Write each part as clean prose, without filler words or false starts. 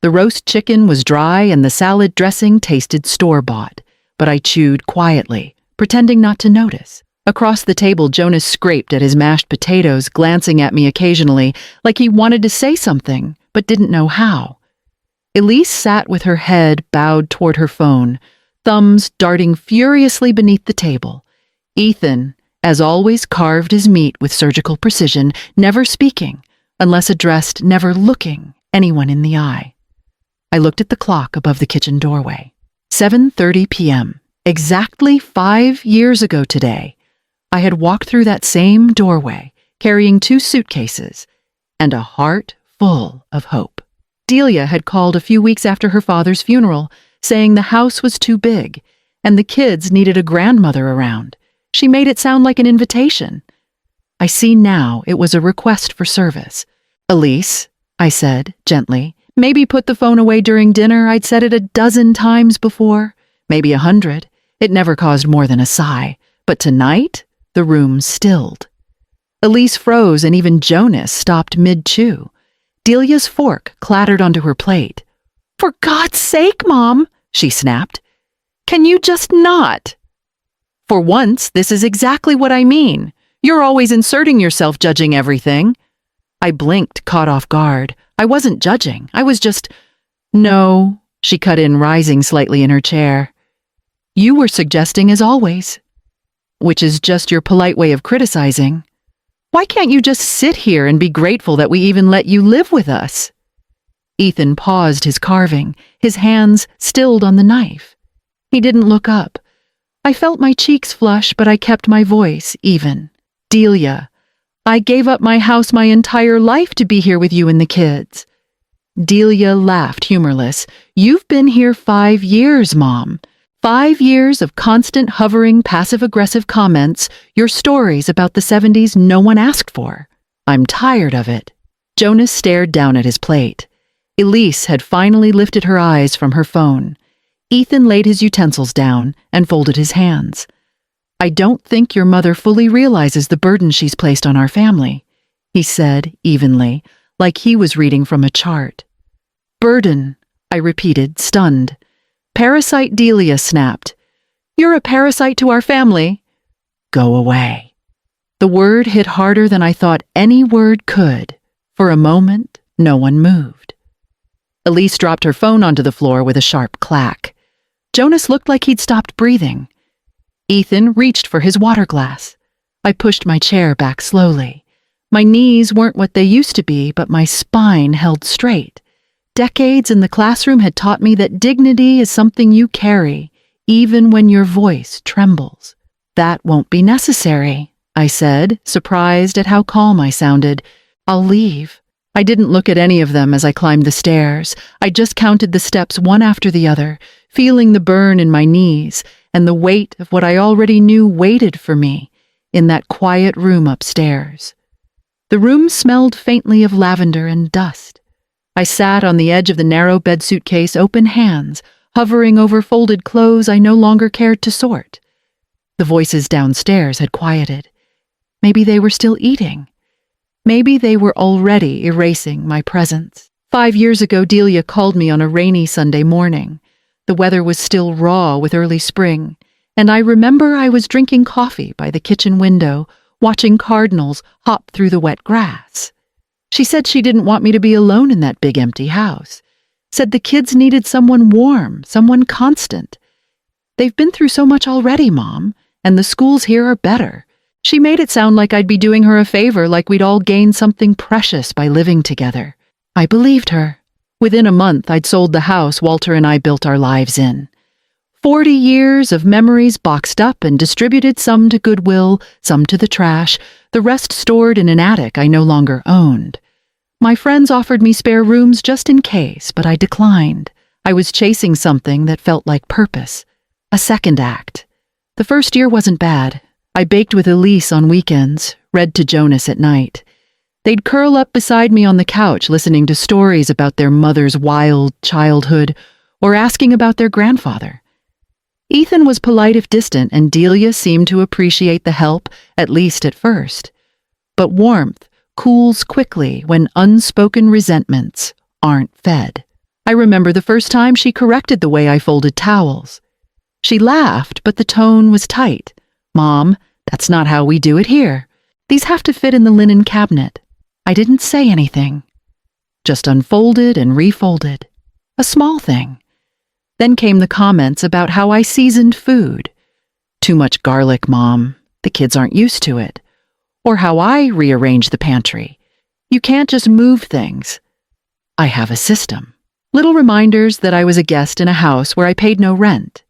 The roast chicken was dry and the salad dressing tasted store-bought, but I chewed quietly, pretending not to notice. Across the table, Jonas scraped at his mashed potatoes, glancing at me occasionally, like he wanted to say something, but didn't know how. Elise sat with her head bowed toward her phone, thumbs darting furiously beneath the table. Ethan, as always, carved his meat with surgical precision, never speaking, unless addressed, never looking anyone in the eye. I looked at the clock above the kitchen doorway. 7:30 p.m. Exactly 5 years ago today, I had walked through that same doorway, carrying 2 suitcases and a heart full of hope. Delia had called a few weeks after her father's funeral, saying the house was too big and the kids needed a grandmother around. She made it sound like an invitation. I see now it was a request for service. "Elise," I said, gently, "maybe put the phone away during dinner. I'd said it a dozen times before, maybe 100. It never caused more than a sigh. But tonight, the room stilled." Elise froze and even Jonas stopped mid-chew. Delia's fork clattered onto her plate. "For God's sake, Mom," she snapped. "Can you just not?" "For once, this is exactly what I mean. You're always inserting yourself, judging everything." I blinked, caught off guard. I wasn't judging. I was just... "No," she cut in, rising slightly in her chair. "You were suggesting as always." "Which is just your polite way of criticizing. Why can't you just sit here and be grateful that we even let you live with us?" Ethan paused his carving, his hands stilled on the knife. He didn't look up. I felt my cheeks flush, but I kept my voice even. "Delia, I gave up my house my entire life to be here with you and the kids." Delia laughed, humorless. "You've been here 5 years, Mom. 5 years of constant hovering, passive-aggressive comments, your stories about the 70s no one asked for. I'm tired of it." Jonas stared down at his plate. Elise had finally lifted her eyes from her phone. Ethan laid his utensils down and folded his hands. "I don't think your mother fully realizes the burden she's placed on our family," he said evenly, like he was reading from a chart. "Burden," I repeated, stunned. "Parasite," Delia snapped. "You're a parasite to our family." "Go away." The word hit harder than I thought any word could. For a moment, no one moved. Elise dropped her phone onto the floor with a sharp clack. Jonas looked like he'd stopped breathing. Ethan reached for his water glass. I pushed my chair back slowly. My knees weren't what they used to be, but my spine held straight. Decades in the classroom had taught me that dignity is something you carry, even when your voice trembles. "That won't be necessary," I said, surprised at how calm I sounded. "I'll leave." I didn't look at any of them as I climbed the stairs. I just counted the steps one after the other, feeling the burn in my knees and the weight of what I already knew waited for me in that quiet room upstairs. The room smelled faintly of lavender and dust. I sat on the edge of the narrow bed suitcase, open hands, hovering over folded clothes I no longer cared to sort. The voices downstairs had quieted. Maybe they were still eating. Maybe they were already erasing my presence. 5 years ago, Delia called me on a rainy Sunday morning. The weather was still raw with early spring, and I remember I was drinking coffee by the kitchen window, watching cardinals hop through the wet grass. She said she didn't want me to be alone in that big empty house. Said the kids needed someone warm, someone constant. "They've been through so much already, Mom, and the schools here are better." She made it sound like I'd be doing her a favor, like we'd all gained something precious by living together. I believed her. Within a month, I'd sold the house Walter and I built our lives in. 40 years of memories boxed up and distributed, some to Goodwill, some to the trash, the rest stored in an attic I no longer owned. My friends offered me spare rooms just in case, but I declined. I was chasing something that felt like purpose. A second act. The first year wasn't bad. I baked with Elise on weekends, read to Jonas at night. They'd curl up beside me on the couch listening to stories about their mother's wild childhood or asking about their grandfather. Ethan was polite if distant, and Delia seemed to appreciate the help, at least at first. But warmth cools quickly when unspoken resentments aren't fed. I remember the first time she corrected the way I folded towels. She laughed, but the tone was tight. "Mom, that's not how we do it here. These have to fit in the linen cabinet." I didn't say anything, just unfolded and refolded. A small thing. Then came the comments about how I seasoned food. "Too much garlic, Mom. The kids aren't used to it." Or how I rearranged the pantry. "You can't just move things." I have a system. Little reminders that I was a guest in a house where I paid no rent.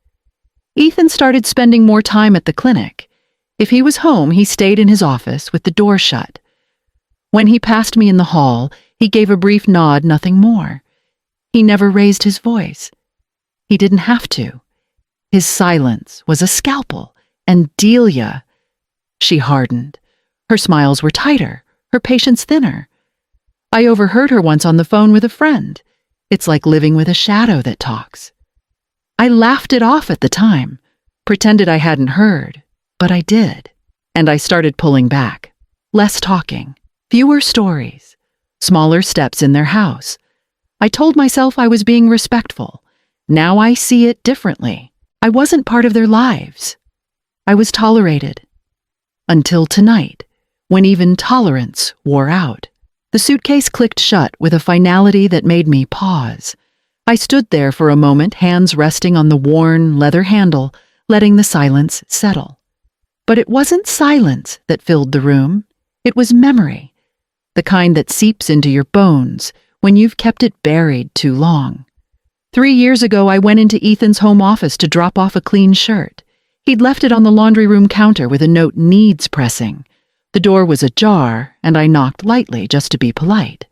Ethan started spending more time at the clinic. If he was home, he stayed in his office with the door shut. When he passed me in the hall, he gave a brief nod, nothing more. He never raised his voice. He didn't have to. His silence was a scalpel, and Delia, she hardened. Her smiles were tighter, her patience thinner. I overheard her once on the phone with a friend. It's like living with a shadow that talks. I laughed it off at the time, pretended I hadn't heard, but I did. And I started pulling back. Less talking, fewer stories, smaller steps in their house. I told myself I was being respectful. Now I see it differently. I wasn't part of their lives. I was tolerated. Until tonight, when even tolerance wore out. The suitcase clicked shut with a finality that made me pause. I stood there for a moment, hands resting on the worn leather handle, letting the silence settle. But it wasn't silence that filled the room. It was memory, the kind that seeps into your bones when you've kept it buried too long. 3 years ago, I went into Ethan's home office to drop off a clean shirt. He'd left it on the laundry room counter with a note, "Needs pressing." The door was ajar, and I knocked lightly just to be polite.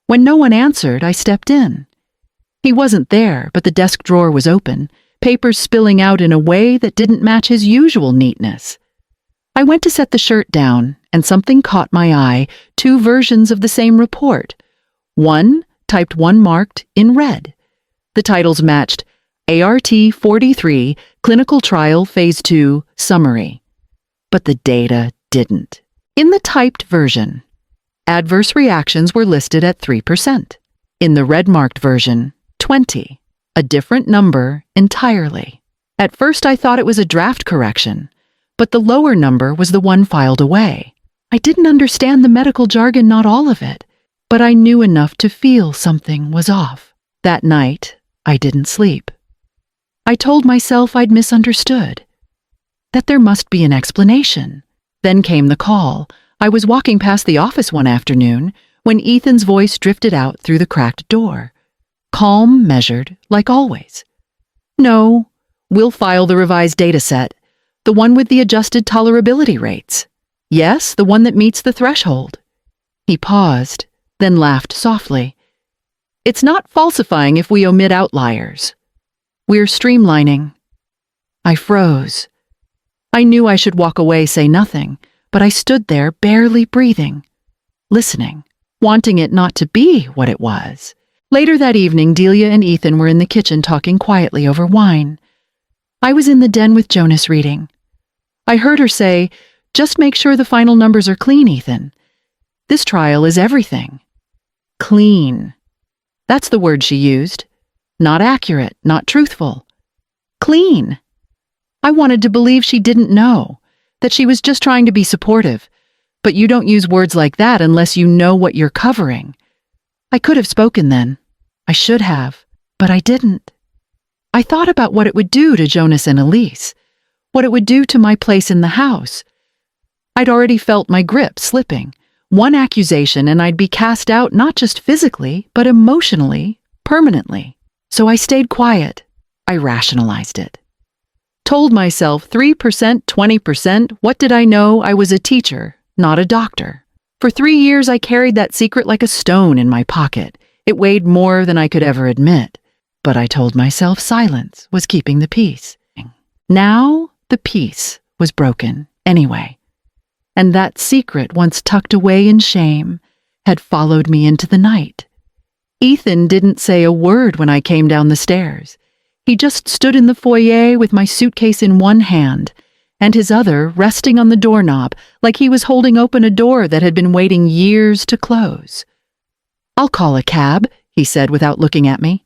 When no one answered, I stepped in. He wasn't there, but the desk drawer was open, papers spilling out in a way that didn't match his usual neatness. I went to set the shirt down, and something caught my eye, 2 versions of the same report. One, typed, one marked, in red. The titles matched: ART 43, Clinical Trial Phase 2, Summary. But the data didn't. In the typed version, adverse reactions were listed at 3%. In the red-marked version, 20, a different number entirely. At first I thought it was a draft correction, but the lower number was the one filed away. I didn't understand the medical jargon, not all of it, but I knew enough to feel something was off. That night, I didn't sleep. I told myself I'd misunderstood, that there must be an explanation. Then came the call. I was walking past the office one afternoon when Ethan's voice drifted out through the cracked door. Calm, measured, like always. "No, we'll file the revised data set, the one with the adjusted tolerability rates. Yes, the one that meets the threshold." He paused, then laughed softly. "It's not falsifying if we omit outliers. We're streamlining." I froze. I knew I should walk away, say nothing, but I stood there barely breathing, listening, wanting it not to be what it was. Later that evening, Delia and Ethan were in the kitchen talking quietly over wine. I was in the den with Jonas reading. I heard her say, "Just make sure the final numbers are clean, Ethan. This trial is everything." Clean. That's the word she used. Not accurate, not truthful. Clean. I wanted to believe she didn't know, that she was just trying to be supportive, but you don't use words like that unless you know what you're covering. I could have spoken then. I should have, but I didn't. I thought about what it would do to Jonas and Elise, what it would do to my place in the house. I'd already felt my grip slipping. One accusation and I'd be cast out not just physically, but emotionally, permanently. So I stayed quiet. I rationalized it. Told myself 3%, 20%, what did I know? I was a teacher, not a doctor. For 3 years I carried that secret like a stone in my pocket. It weighed more than I could ever admit. But I told myself silence was keeping the peace. Now the peace was broken anyway. And that secret, once tucked away in shame, had followed me into the night. Ethan didn't say a word when I came down the stairs. He just stood in the foyer with my suitcase in one hand and his other resting on the doorknob like he was holding open a door that had been waiting years to close. "I'll call a cab," he said without looking at me.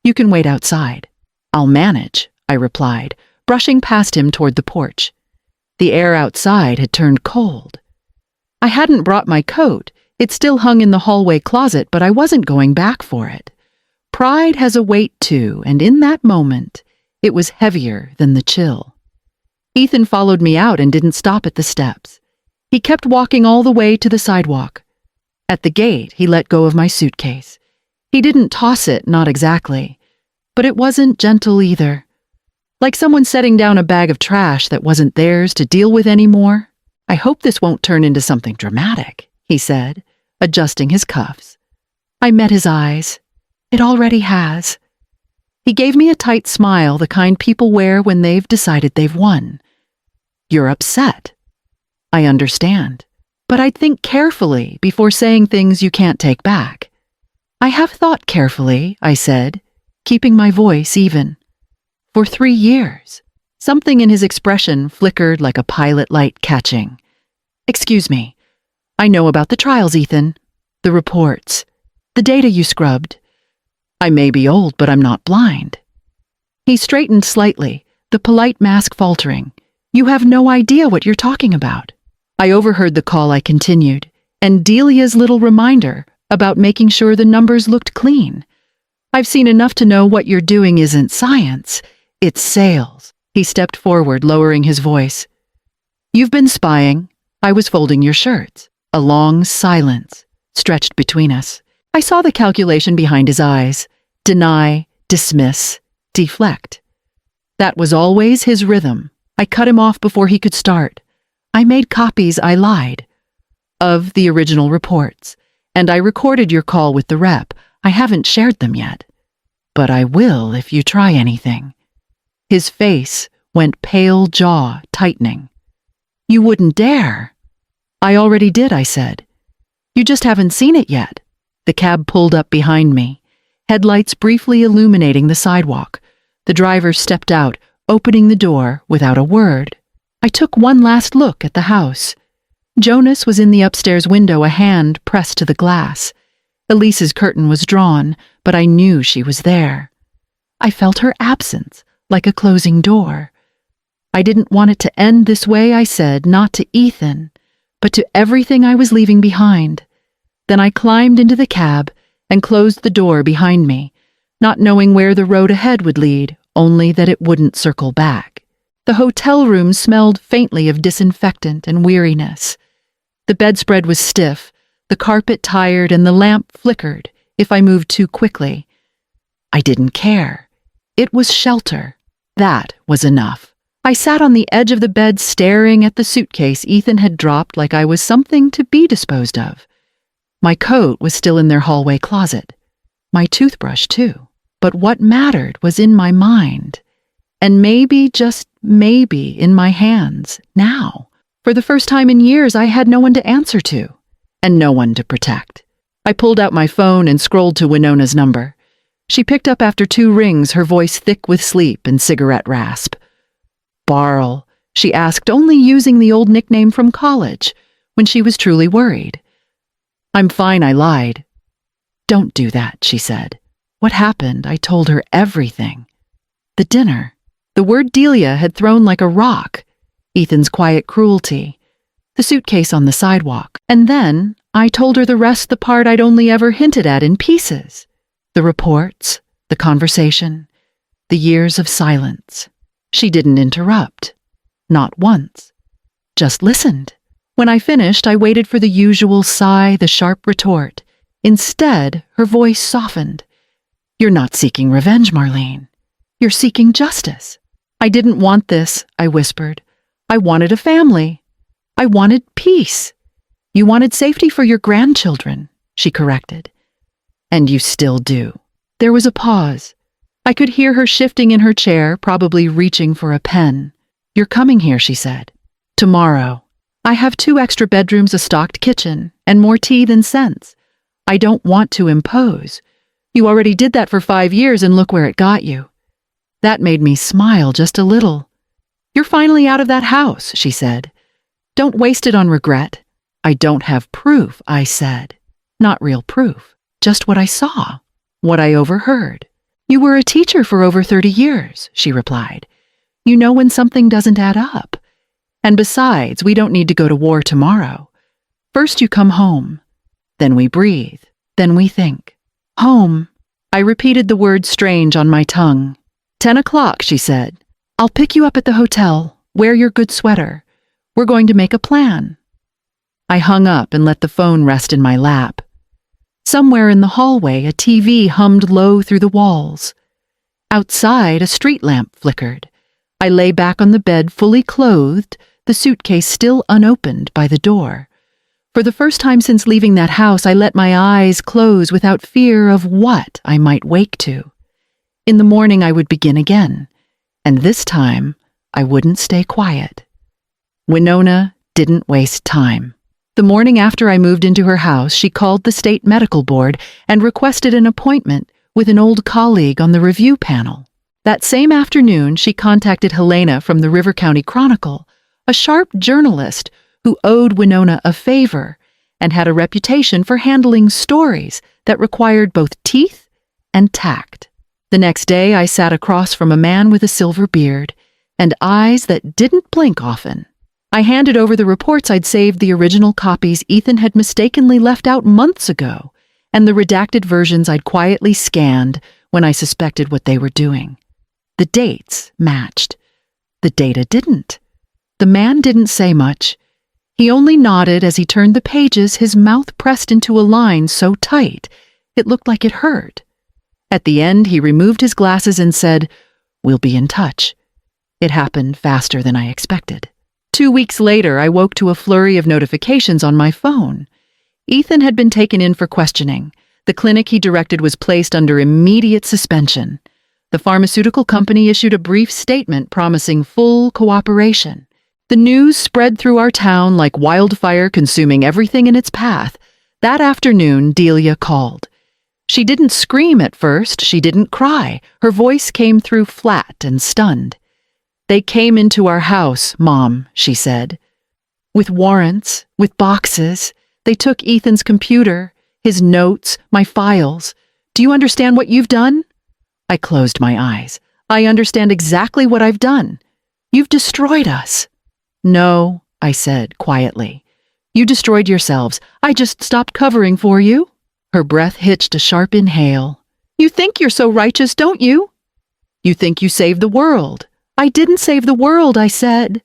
You can wait outside. I'll manage, I replied, brushing past him toward the porch. The air outside had turned cold. I hadn't brought my coat. It still hung in the hallway closet, but I wasn't going back for it. Pride has a weight too, and in that moment, it was heavier than the chill. Ethan followed me out and didn't stop at the steps. He kept walking all the way to the sidewalk. At the gate, he let go of my suitcase. He didn't toss it, not exactly, but it wasn't gentle either. Like someone setting down a bag of trash that wasn't theirs to deal with anymore. I hope this won't turn into something dramatic, he said, adjusting his cuffs. I met his eyes. It already has. He gave me a tight smile, the kind people wear when they've decided they've won. You're upset. I understand, but I'd think carefully before saying things you can't take back. I have thought carefully, I said, keeping my voice even. For 3 years. Something in his expression flickered like a pilot light catching. Excuse me. I know about the trials, Ethan. The reports. The data you scrubbed. I may be old, but I'm not blind. He straightened slightly, the polite mask faltering. You have no idea what you're talking about. I overheard the call. I continued, and Delia's little reminder about making sure the numbers looked clean. I've seen enough to know what you're doing isn't science, it's sales. He stepped forward, lowering his voice. You've been spying. I was folding your shirts. A long silence stretched between us. I saw the calculation behind his eyes. Deny, dismiss, deflect. That was always his rhythm. I cut him off before he could start. I made copies, I lied, of the original reports, and I recorded your call with the rep. I haven't shared them yet. But I will if you try anything. His face went pale, jaw tightening. You wouldn't dare. I already did, I said. You just haven't seen it yet. The cab pulled up behind me, headlights briefly illuminating the sidewalk. The driver stepped out, opening the door without a word. I took one last look at the house. Jonas was in the upstairs window, a hand pressed to the glass. Elise's curtain was drawn, but I knew she was there. I felt her absence, like a closing door. I didn't want it to end this way, I said, not to Ethan, but to everything I was leaving behind. Then I climbed into the cab and closed the door behind me, not knowing where the road ahead would lead, only that it wouldn't circle back. The hotel room smelled faintly of disinfectant and weariness. The bedspread was stiff, the carpet tired, and the lamp flickered if I moved too quickly. I didn't care. It was shelter. That was enough. I sat on the edge of the bed staring at the suitcase Ethan had dropped like I was something to be disposed of. My coat was still in their hallway closet. My toothbrush, too. But what mattered was in my mind. And maybe, just maybe, in my hands, now. For the first time in years, I had no one to answer to, and no one to protect. I pulled out my phone and scrolled to Winona's number. She picked up after 2 rings, her voice thick with sleep and cigarette rasp. Barl, she asked, only using the old nickname from college, when she was truly worried. I'm fine, I lied. Don't do that, she said. What happened? I told her everything. The dinner. The word Delia had thrown like a rock. Ethan's quiet cruelty. The suitcase on the sidewalk. And then I told her the rest, the part I'd only ever hinted at in pieces. The reports, the conversation, the years of silence. She didn't interrupt. Not once. Just listened. When I finished, I waited for the usual sigh, the sharp retort. Instead, her voice softened. You're not seeking revenge, Marlene. You're seeking justice. I didn't want this, I whispered. I wanted a family. I wanted peace. You wanted safety for your grandchildren, she corrected. And you still do. There was a pause. I could hear her shifting in her chair, probably reaching for a pen. You're coming here, she said. Tomorrow. I have 2 extra bedrooms, a stocked kitchen, and more tea than sense. I don't want to impose. You already did that for 5 years, and look where it got you. That made me smile just a little. You're finally out of that house, she said. Don't waste it on regret. I don't have proof, I said. Not real proof, just what I saw. what I overheard. "You were a teacher for over 30 years, she replied. "You know when something doesn't add up. And besides, we don't need to go to war tomorrow. First you come home. Then we breathe. Then we think." Home. I repeated the word strange on my tongue. 10 o'clock, she said. "I'll pick you up at the hotel. Wear your good sweater. We're going to make a plan." I hung up and let the phone rest in my lap. Somewhere in the hallway, a TV hummed low through the walls. Outside, a street lamp flickered. I lay back on the bed fully clothed, the suitcase still unopened by the door. For the first time since leaving that house, I let my eyes close without fear of what I might wake to. In the morning, I would begin again, and this time, I wouldn't stay quiet. Winona didn't waste time. The morning after I moved into her house, she called the state medical board and requested an appointment with an old colleague on the review panel. That same afternoon, she contacted Helena from the River County Chronicle, a sharp journalist who owed Winona a favor and had a reputation for handling stories that required both teeth and tact. The next day, I sat across from a man with a silver beard and eyes that didn't blink often. I handed over the reports I'd saved, the original copies Ethan had mistakenly left out months ago, and the redacted versions I'd quietly scanned when I suspected what they were doing. The dates matched. The data didn't. The man didn't say much. He only nodded as he turned the pages, his mouth pressed into a line so tight it looked like it hurt. At the end, he removed his glasses and said, "We'll be in touch." It happened faster than I expected. 2 weeks later, I woke to a flurry of notifications on my phone. Ethan had been taken in for questioning. The clinic he directed was placed under immediate suspension. The pharmaceutical company issued a brief statement promising full cooperation. The news spread through our town like wildfire, consuming everything in its path. That afternoon, Delia called. She didn't scream at first. She didn't cry. Her voice came through flat and stunned. "They came into our house, Mom," she said. "With warrants, with boxes. They took Ethan's computer, his notes, my files. Do you understand what you've done?" I closed my eyes. "I understand exactly what I've done. You've destroyed us." "No," I said quietly. "You destroyed yourselves. I just stopped covering for you." Her breath hitched a sharp inhale. "You think you're so righteous, don't you? You think you saved the world." "I didn't save the world," I said.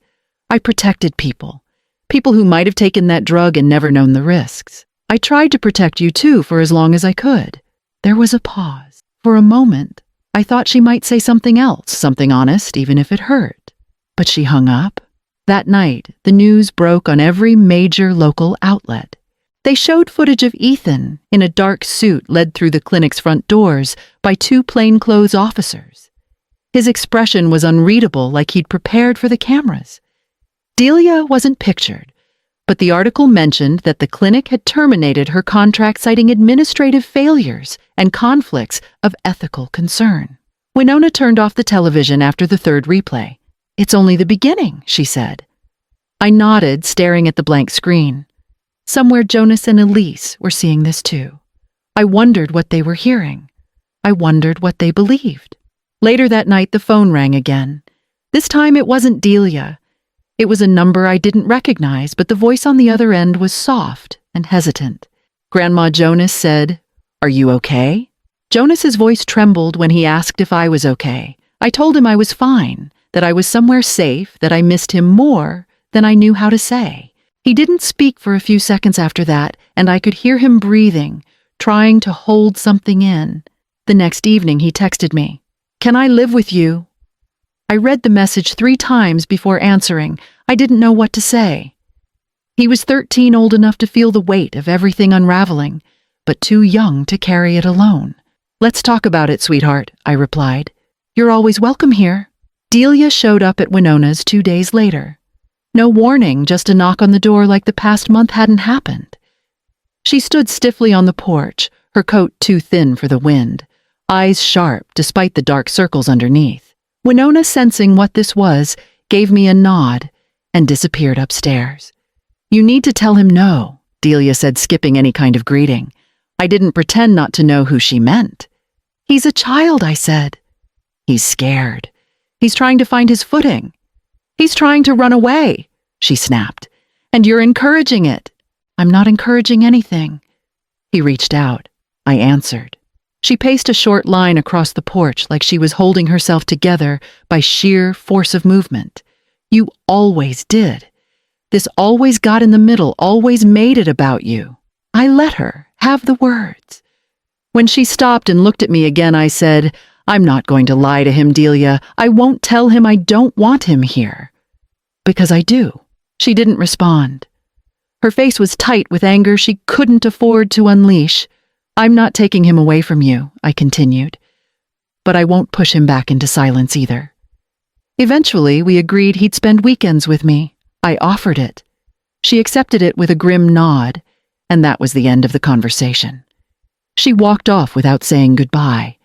"I protected people. People who might have taken that drug and never known the risks. I tried to protect you too for as long as I could." There was a pause. For a moment, I thought she might say something else, something honest, even if it hurt. But she hung up. That night, the news broke on every major local outlet. They showed footage of Ethan in a dark suit led through the clinic's front doors by 2 plainclothes officers. His expression was unreadable, like he'd prepared for the cameras. Delia wasn't pictured, but the article mentioned that the clinic had terminated her contract citing administrative failures and conflicts of ethical concern. Winona turned off the television after the 3rd replay. "It's only the beginning," she said. I nodded, staring at the blank screen. Somewhere Jonas and Elise were seeing this too. I wondered what they were hearing. I wondered what they believed. Later that night, the phone rang again. This time it wasn't Delia. It was a number I didn't recognize, but the voice on the other end was soft and hesitant. Grandma Jonas said, "Are you okay?" Jonas's voice trembled when he asked if I was okay. I told him I was fine, that I was somewhere safe, that I missed him more than I knew how to say. He didn't speak for a few seconds after that, and I could hear him breathing, trying to hold something in. The next evening he texted me, "Can I live with you?" I read the message 3 times before answering. I didn't know what to say. He was 13, old enough to feel the weight of everything unraveling, but too young to carry it alone. "Let's talk about it, sweetheart," I replied. "You're always welcome here." Delia showed up at Winona's 2 days later. No warning, just a knock on the door like the past month hadn't happened. She stood stiffly on the porch, her coat too thin for the wind, eyes sharp despite the dark circles underneath. Winona, sensing what this was, gave me a nod and disappeared upstairs. "You need to tell him no," Delia said, skipping any kind of greeting. I didn't pretend not to know who she meant. He's a child, I said. He's scared. He's trying to find his footing. He's trying to run away, she snapped. And you're encouraging it. I'm not encouraging anything. He reached out. I answered. She paced a short line across the porch like she was holding herself together by sheer force of movement. You always did. This always got in the middle, always made it about you. I let her have the words. When she stopped and looked at me again, I said, I'm not going to lie to him, Delia. I won't tell him I don't want him here. Because I do. She didn't respond. Her face was tight with anger she couldn't afford to unleash. I'm not taking him away from you, I continued. But I won't push him back into silence either. Eventually, we agreed he'd spend weekends with me. I offered it. She accepted it with a grim nod, and that was the end of the conversation. She walked off without saying goodbye.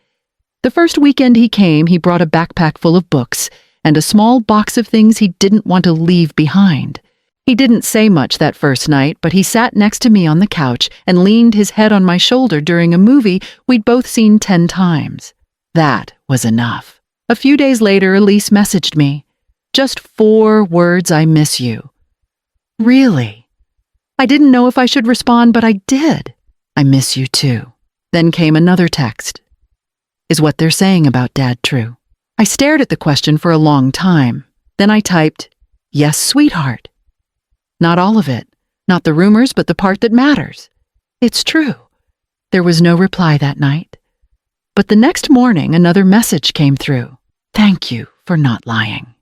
The first weekend he came, he brought a backpack full of books and a small box of things he didn't want to leave behind. He didn't say much that first night, but he sat next to me on the couch and leaned his head on my shoulder during a movie we'd both seen 10 times. That was enough. A few days later, Elise messaged me. Just 4 words, I miss you. Really? I didn't know if I should respond, but I did. I miss you too. Then came another text. Is what they're saying about Dad true? I stared at the question for a long time. Then I typed, yes, sweetheart. Not all of it. Not the rumors, but the part that matters. It's true. There was no reply that night. But the next morning, another message came through. Thank you for not lying.